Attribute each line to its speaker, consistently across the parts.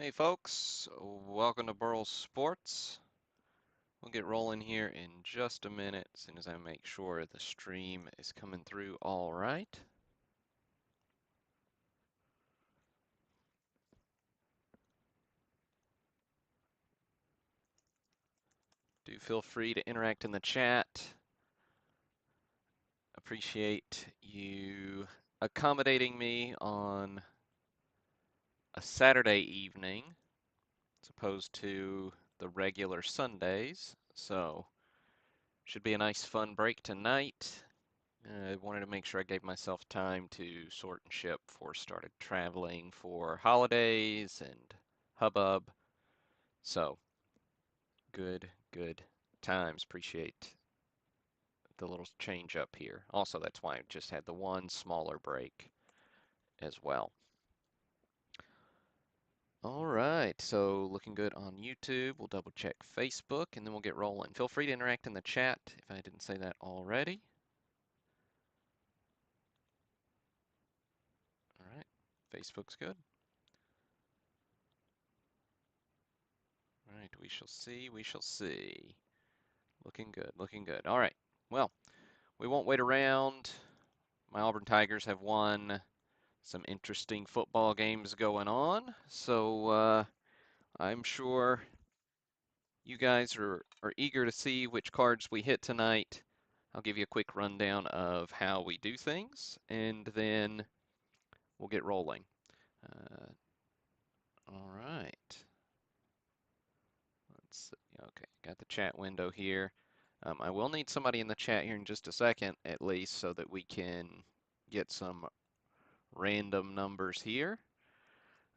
Speaker 1: Hey folks, welcome to Burl Sports. We'll get rolling here in just a minute as soon as I make sure the stream is coming through all right. Do feel free to interact in the chat. Appreciate you accommodating me on a Saturday evening as opposed to the regular Sundays. So, should be a nice fun break tonight. I wanted to make sure I gave myself time to sort and ship before started traveling for holidays and hubbub. So, good times. Appreciate the little change up here. Also, that's why I just had the one smaller break as well. All right, so looking good on YouTube. We'll double check Facebook and then we'll get rolling. Feel free to interact in the chat if I didn't say that already. All right, Facebook's good. All right, we shall see, we shall see. Looking good, looking good. All right, well, we won't wait around. My Auburn Tigers have won some interesting football games going on, so I'm sure you guys are eager to see which cards we hit tonight. I'll give you a quick rundown of how we do things, and then we'll get rolling. Uh, all right. Let's see. Okay, got the chat window here. I will need somebody in the chat here in just a second, at least, so that we can get some random numbers here.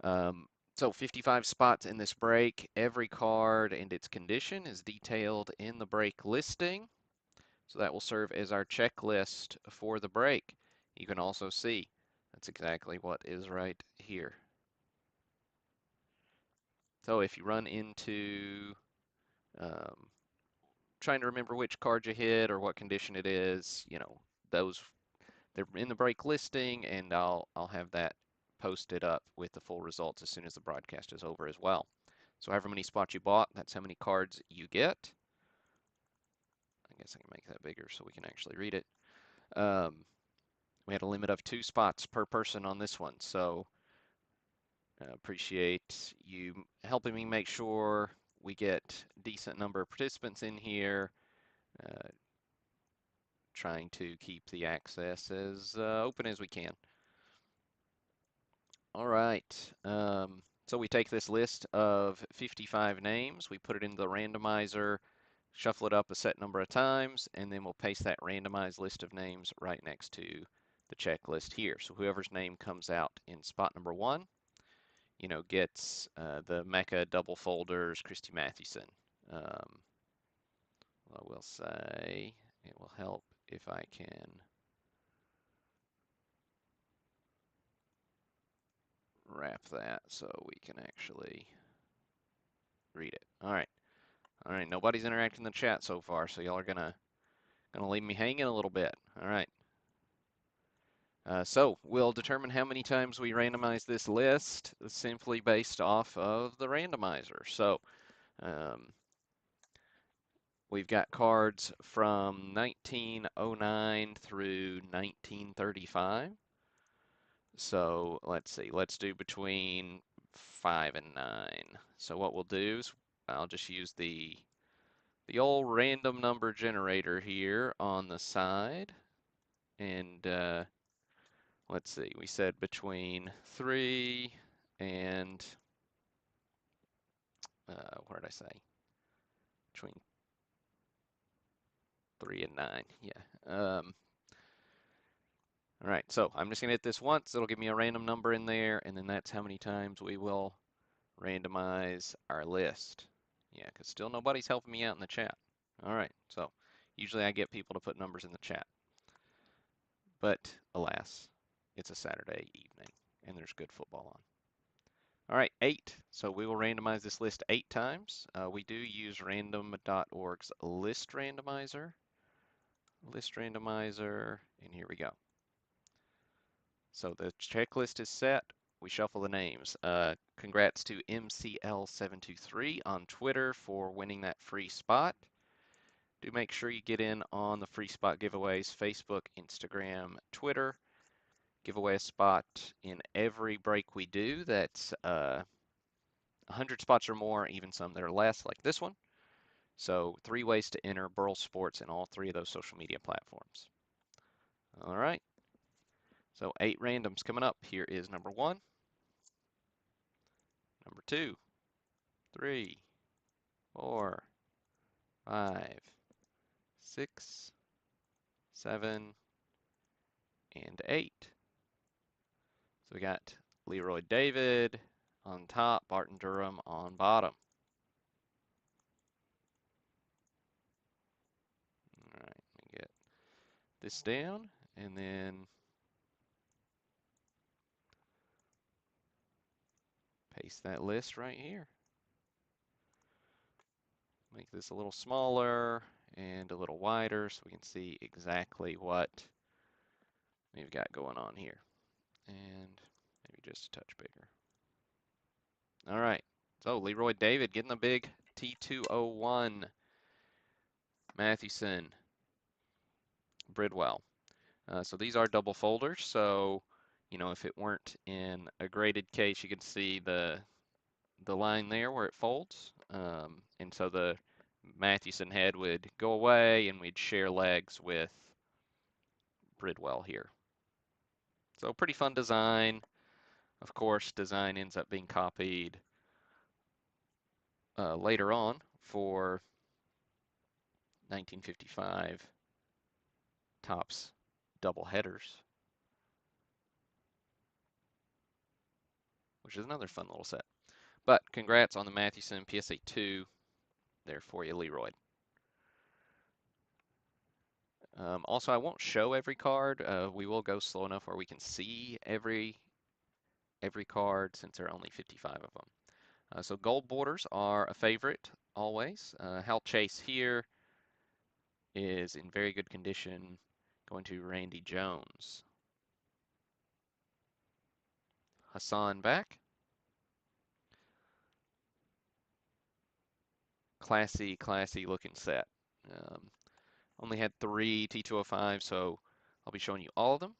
Speaker 1: So 55 spots in this break. Every card and its condition is detailed in the break listing. So that will serve as our checklist for the break. You can also see that's exactly what is right here. So if you run into um, trying to remember which card you hit or what condition it is, those they're in the break listing, and I'll have that posted up with the full results as soon as the broadcast is over as well. So however many spots you bought, that's how many cards you get. I guess I can make that bigger so we can actually read it. We had a limit of 2 spots per person on this one, so appreciate you helping me make sure we get a decent number of participants in here. Uh, trying to keep the access as open as we can. All right. So we take this list of 55 names, we put it into the randomizer, shuffle it up a set number of times, and then we'll paste that randomized list of names right next to the checklist here. So whoever's name comes out in spot number 1, gets the Mecca double folders, Christy Mathewson. I will say it will help if I can wrap that so we can actually read it. All right. All right. Nobody's interacting in the chat so far, so y'all are gonna leave me hanging a little bit. All right. So we'll determine how many times we randomize this list simply based off of the randomizer. So um, we've got cards from 1909 through 1935. So let's see, let's do between 5 and 9. So what we'll do is I'll just use the old random number generator here on the side. And let's see, we said between 3 and, what did I say? Between 3 and 9, yeah. All right, so I'm just gonna hit this once. It'll give me a random number in there, and then that's how many times we will randomize our list. Yeah, because still nobody's helping me out in the chat. All right, so usually I get people to put numbers in the chat. But alas, it's a Saturday evening and there's good football on. All right, 8. So we will randomize this list 8 times. We do use random.org's list randomizer. List randomizer, and here we go. So the checklist is set. we shuffle the names. Congrats to MCL723 on Twitter for winning that free spot. Do make sure you get in on the free spot giveaways, Facebook, Instagram, Twitter. Give away a spot in every break we do that's 100 spots or more, even some that are less, like this one. So 3 ways to enter Burl Sports in all 3 of those social media platforms. All right. So 8 randoms coming up. Here is number 1, number 2, 3, 4, 5, 6, 7, and 8. So we got Leroy David on top, Barton Durham on bottom. All right, let me get this down and then paste that list right here. Make this a little smaller and a little wider so we can see exactly what we've got going on here. And maybe just a touch bigger. All right, so Leroy David getting the big T201. Mathewson, Bridwell. So these are double folders, so if it weren't in a graded case, you can see the line there where it folds. And so the Mathewson head would go away and we'd share legs with Bridwell here. So pretty fun design. Of course, design ends up being copied later on for 1955 Topps double headers, which is another fun little set. But congrats on the Mathewson PSA 2 there for you, Leroy. Also, I won't show every card. We will go slow enough where we can see every card since there are only 55 of them. So gold borders are a favorite always. Hal Chase here is in very good condition, going to Randy Jones. Hassan back. Classy looking set. Only had 3 T205, so I'll be showing you all of them.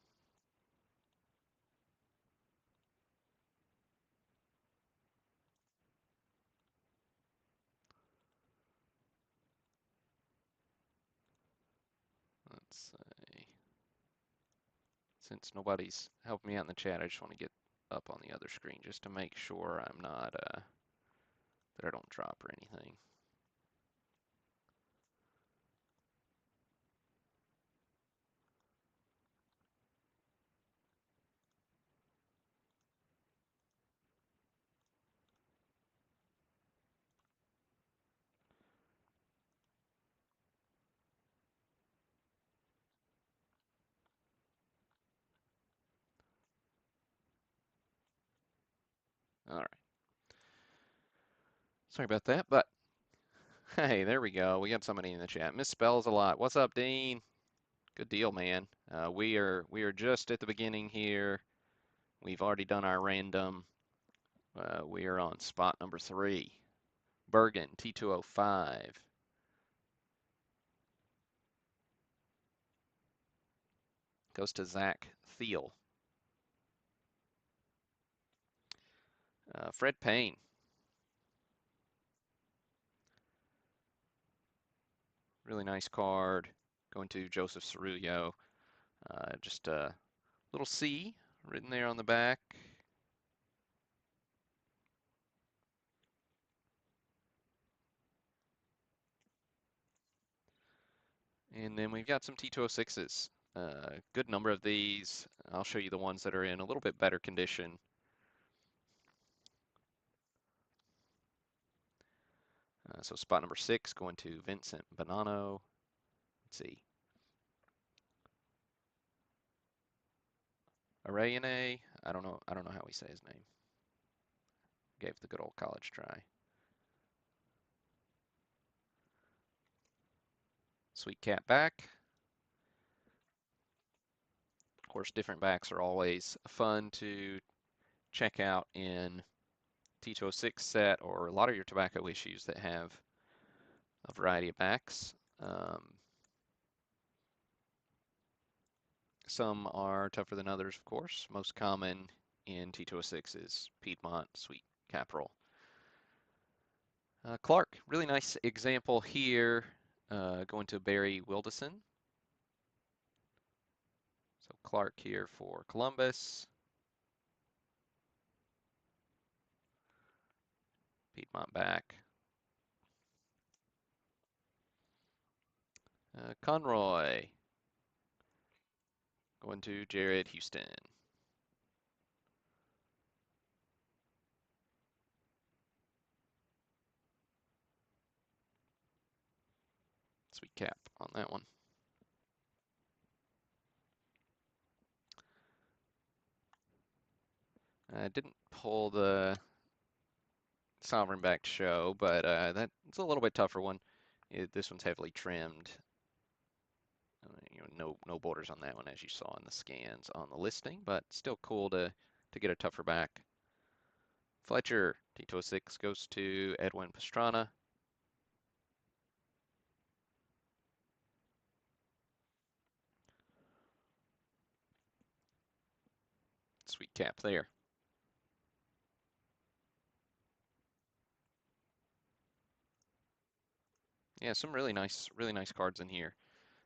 Speaker 1: Let's see. Since nobody's helping me out in the chat, I just want to get up on the other screen just to make sure I'm not, that I don't drop or anything. All right. Sorry about that, but hey, there we go. We got somebody in the chat. Misspells a lot. What's up, Dean? Good deal, man. We are just at the beginning here. We've already done our random. We are on spot number 3. Bergen, T205. Goes to Zach Thiel. Fred Payne. Really nice card. Going to Joseph Cerullo. Just a little C written there on the back. And then we've got some T206s. Good number of these. I'll show you the ones that are in a little bit better condition. So spot number 6 going to Vincent Bonanno. Let's see. Arayane. I don't know how we say his name. Gave the good old college try. Sweet cat back. Of course, different backs are always fun to check out in T206 set or a lot of your tobacco issues that have a variety of backs. Some are tougher than others, of course. Most common in T206 is Piedmont, Sweet Caporal. Clark, really nice example here, going to Barry Wildison. So Clark here for Columbus. Piedmont back. Conroy, going to Jared Houston. Sweet cap on that one. I didn't pull the Sovereign back show, but that's a little bit tougher one. This one's heavily trimmed. No borders on that one, as you saw in the scans on the listing, but still cool to get a tougher back. Fletcher, T206 goes to Edwin Pastrana. Sweet cap there. Yeah, some really nice cards in here.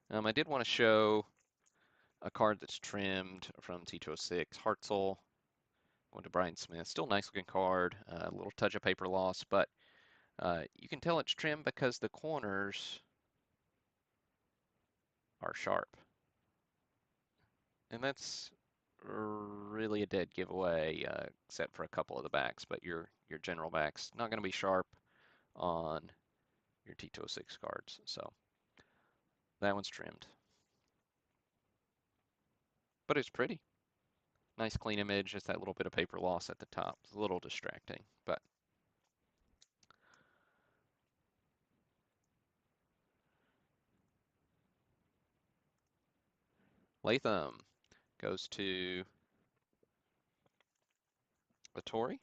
Speaker 1: I did want to show a card that's trimmed from T206, Hartzell, going to Brian Smith. Still nice looking card, a little touch of paper loss, but you can tell it's trimmed because the corners are sharp. And that's really a dead giveaway, except for a couple of the backs, but your general back's not going to be sharp on your T206 cards. So that one's trimmed. But it's pretty. Nice clean image, just that little bit of paper loss at the top. It's a little distracting, but Latham goes to Lattori.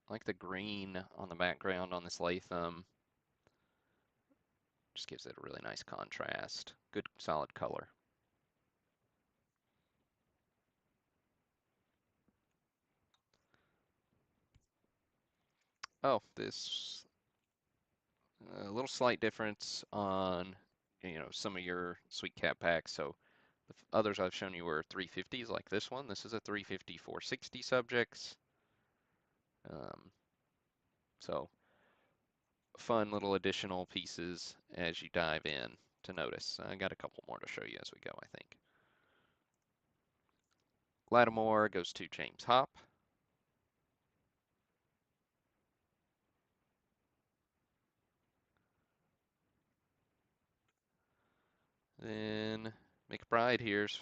Speaker 1: I like the green on the background on this Latham. Just gives it a really nice contrast. Good solid color. Oh, this a little slight difference on some of your sweet cap packs. So the others I've shown you were 350s like this one. This is a 350 460 subjects. So fun little additional pieces as you dive in to notice. I got a couple more to show you as we go, I think. Lattimore goes to James Hop. Then McBride here's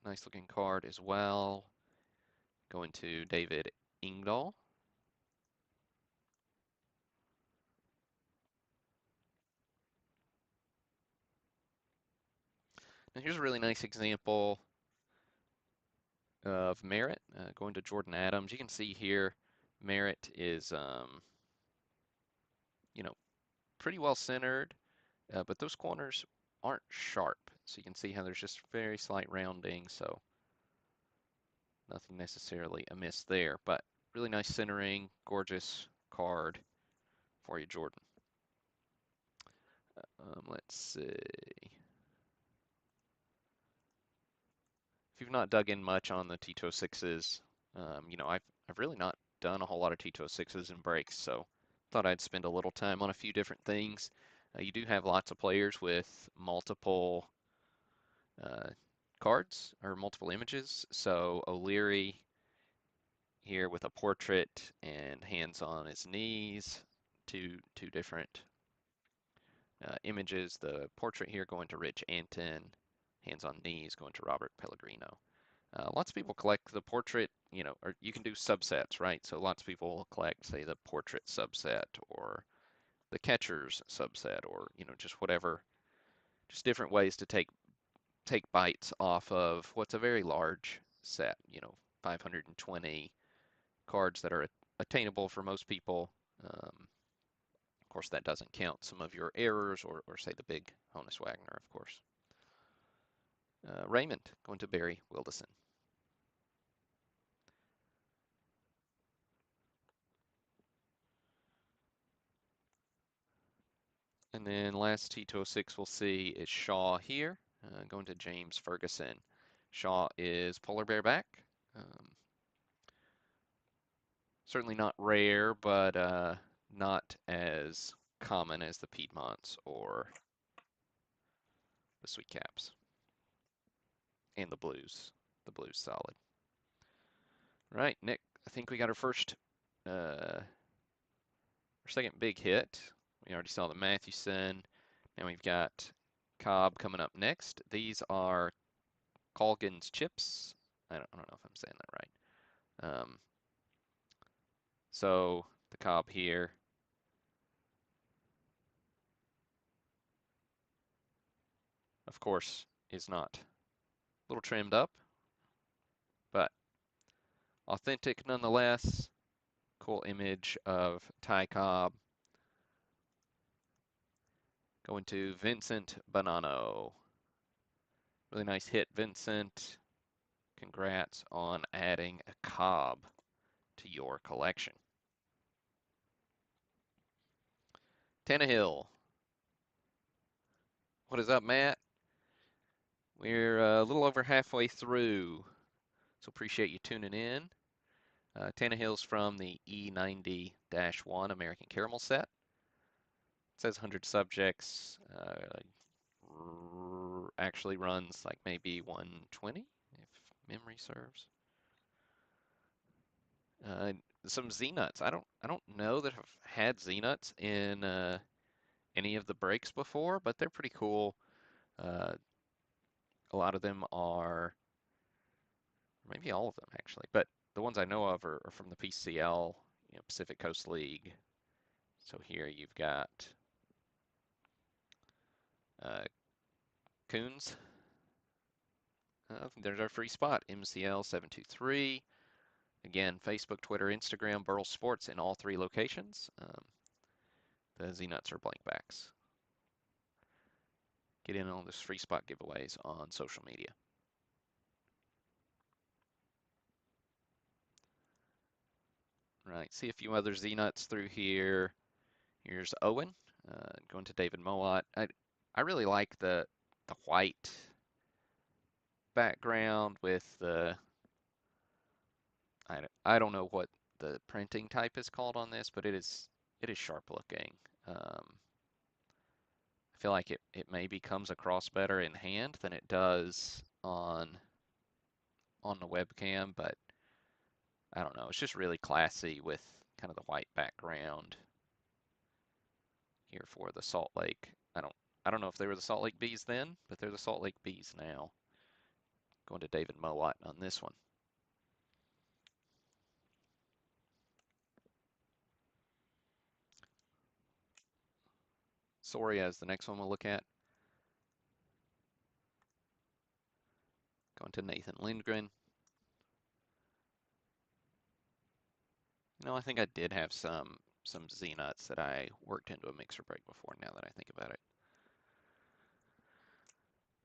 Speaker 1: nice looking card as well. Going to David Ingdahl. And here's a really nice example of Merritt going to Jordan Adams. You can see here Merritt is, pretty well centered, but those corners aren't sharp. So you can see how there's just very slight rounding, so nothing necessarily amiss there, but really nice centering, gorgeous card for you, Jordan. Let's see. If you've not dug in much on the T206s, I've really not done a whole lot of T206s and breaks, so thought I'd spend a little time on a few different things. You do have lots of players with multiple cards or multiple images. So O'Leary here with a portrait and hands on his knees, two different images. The portrait here going to Rich Anton, hands on knees going to Robert Pellegrino. Lots of people collect the portrait, or you can do subsets, right? So lots of people collect, say, the portrait subset or the catcher's subset or, just whatever, just different ways to take take bites off of what's a very large set, 520 cards that are attainable for most people. Of course, that doesn't count some of your errors or say the big Honus Wagner, of course. Raymond going to Barry Wildison. And then last T206 we'll see is Shaw here, going to James Ferguson. Shaw is polar bear back. Um, Certainly not rare, but not as common as the Piedmonts or the Sweet Caps and the Blues. The Blues solid. Right, Nick, I think we got our second big hit. We already saw the Mathewson. Now we've got Cobb coming up next. These are Colgan's chips. I don't know if I'm saying that right. So the Cobb here, of course, is not a little trimmed up, but authentic nonetheless. Cool image of Ty Cobb. Going to Vincent Bonanno. Really nice hit, Vincent. Congrats on adding a Cobb to your collection. Tannehill. What is up, Matt? We're a little over halfway through, so appreciate you tuning in. Tannehill's from the E90-1 American Caramel set. It says 100 subjects. Actually runs like maybe 120, if memory serves. Some Z-Nuts. I don't know that I've had Z-Nuts in any of the breaks before, but they're pretty cool. A lot of them are, maybe all of them actually, but the ones I know of are from the PCL, Pacific Coast League. So here you've got uh, Coons. There's our free spot, MCL 723. Again, Facebook, Twitter, Instagram, Burl Sports in all three locations. The Z-Nuts are blank backs. Get in on those free spot giveaways on social media. Right, see a few other Z-Nuts through here. Here's Owen, going to David Mowat. I really like the white background with the, I don't know what the printing type is called on this, but it is sharp looking. I feel like it maybe comes across better in hand than it does on the webcam, but I don't know. It's just really classy with kind of the white background here for the Salt Lake. I don't know if they were the Salt Lake Bees then, but they're the Salt Lake Bees now. Going to David Mowat on this one. Soria is the next one we'll look at. Going to Nathan Lindgren. I think I did have some Z-Nuts that I worked into a mixer break before, now that I think about it.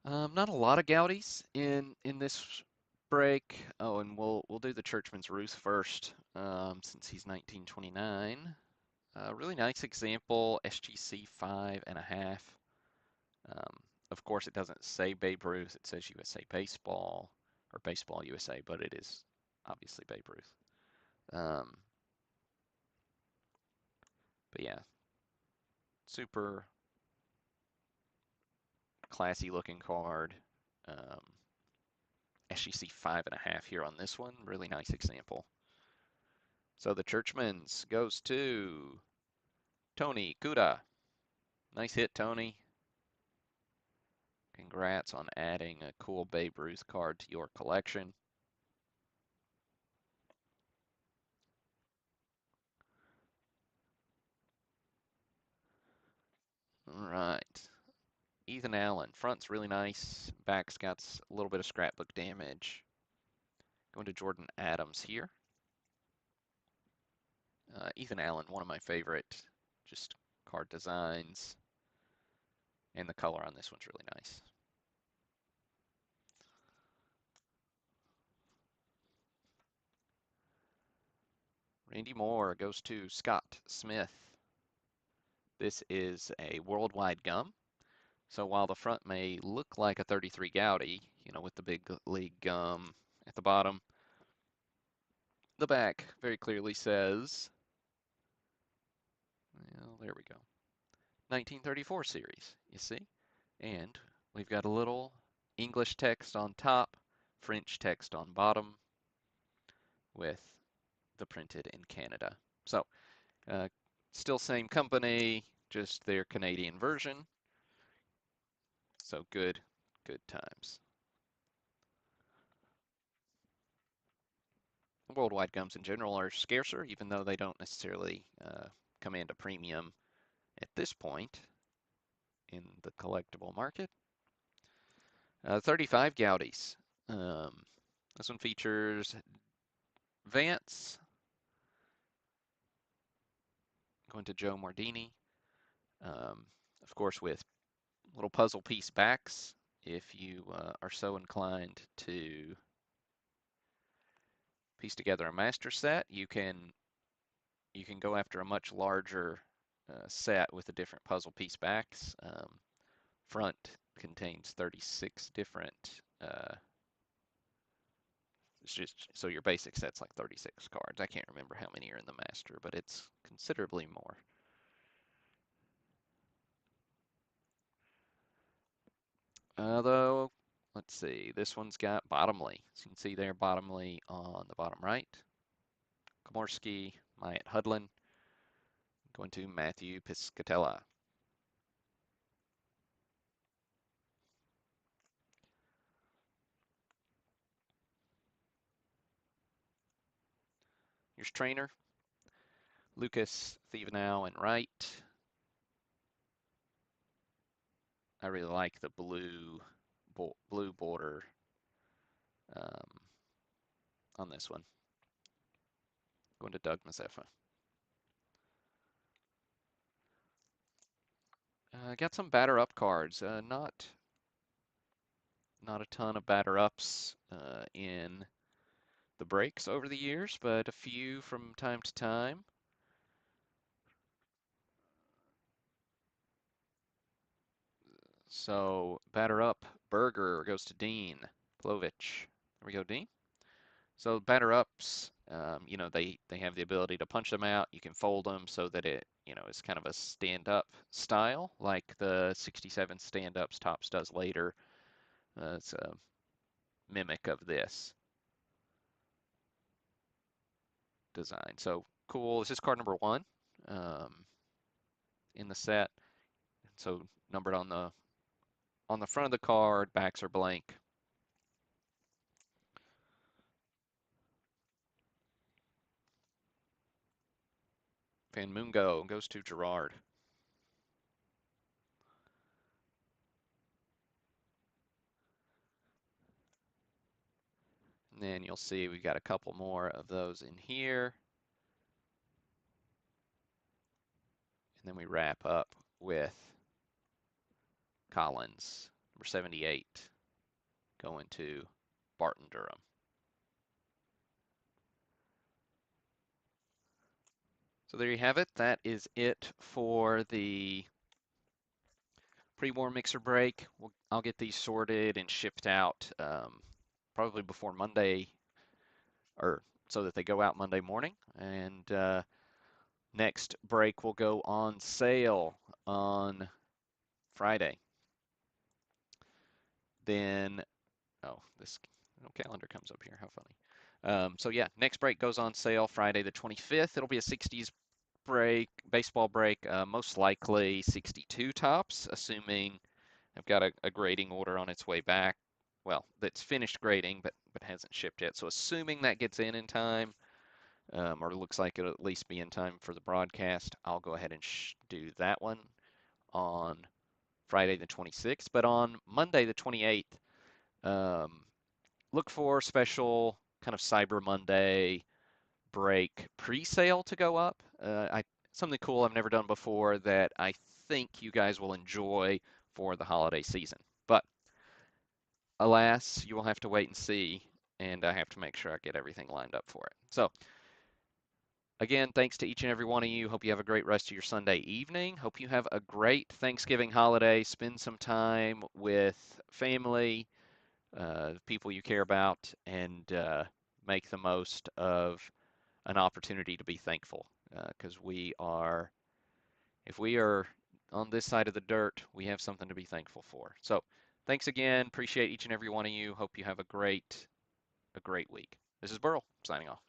Speaker 1: Not a lot of Goudies in this break. Oh, and we'll do the Churchman's Ruth first, since he's 1929. Really nice example, SGC 5.5. Of course, it doesn't say Babe Ruth, it says USA Baseball, or Baseball USA, but it is obviously Babe Ruth. But yeah, super classy looking card. SGC 5.5 here on this one, really nice example. So the Churchman's goes to Tony Kuda. Nice hit, Tony. Congrats on adding a cool Babe Ruth card to your collection. All right. Ethan Allen. Front's really nice. Back's got a little bit of scrapbook damage. Going to Jordan Adams here. Ethan Allen, one of my favorite just card designs. And the color on this one's really nice. Randy Moore goes to Scott Smith. This is a worldwide gum. So while the front may look like a 33 Goudy, with the big league gum at the bottom, the back very clearly says, well, there we go, 1934 series, you see? And we've got a little English text on top, French text on bottom with the printed in Canada. So still same company, just their Canadian version. So good times. Worldwide gums in general are scarcer, even though they don't necessarily command a premium at this point in the collectible market. 35 Goudies. This one features Vance, going to Joe Mardini. Of course, with little puzzle piece backs, if you are so inclined to piece together a master set, you can go after a much larger set with the different puzzle piece backs. Front contains 36 different. It's just so your basic set's like 36 cards. I can't remember how many are in the master, but it's considerably more. Though, let's see, this one's got Bottomley. So you can see there Bottomley on the bottom right. Komorski, Myatt Hudlin, going to Matthew Piscatella. Here's Trainer, Lucas Thievenow and Wright. I really like the blue border on this one. Going to Doug Mazeppa. Got some batter up cards. Not a ton of batter ups in the breaks over the years, but a few from time to time. So batter up, Berger goes to Dean Plovich. There we go, Dean. So batter ups, they have the ability to punch them out. You can fold them so that it, is kind of a stand-up style, like the 67 stand-ups Topps does later. It's a mimic of this design. So cool. This is card number 1 in the set. So numbered on the front of the card, backs are blank. Van Mungo goes to Gerard. And then you'll see we've got a couple more of those in here. And then we wrap up with Collins, number 78, going to Barton Durham. So there you have it. That is it for the pre-war mixer break. I'll get these sorted and shipped out probably before Monday, or so that they go out Monday morning. And next break will go on sale on Friday. Then, oh, this calendar comes up here. How funny. So yeah, next break goes on sale Friday the 25th. It'll be a 60s break, baseball break, most likely 62 tops, assuming I've got a grading order on its way back. Well, that's finished grading, but hasn't shipped yet. So assuming that gets in time, or looks like it'll at least be in time for the broadcast, I'll go ahead and do that one on Friday the 26th. But on Monday the 28th, um, look for special kind of Cyber Monday break pre-sale to go up. Something cool I've never done before that I think you guys will enjoy for the holiday season. But alas, you will have to wait and see, and I have to make sure I get everything lined up for it. So again, thanks to each and every one of you. Hope you have a great rest of your Sunday evening. Hope you have a great Thanksgiving holiday. Spend some time with family, people you care about, and make the most of an opportunity to be thankful. Because if we are on this side of the dirt, we have something to be thankful for. So thanks again. Appreciate each and every one of you. Hope you have a great week. This is Burl signing off.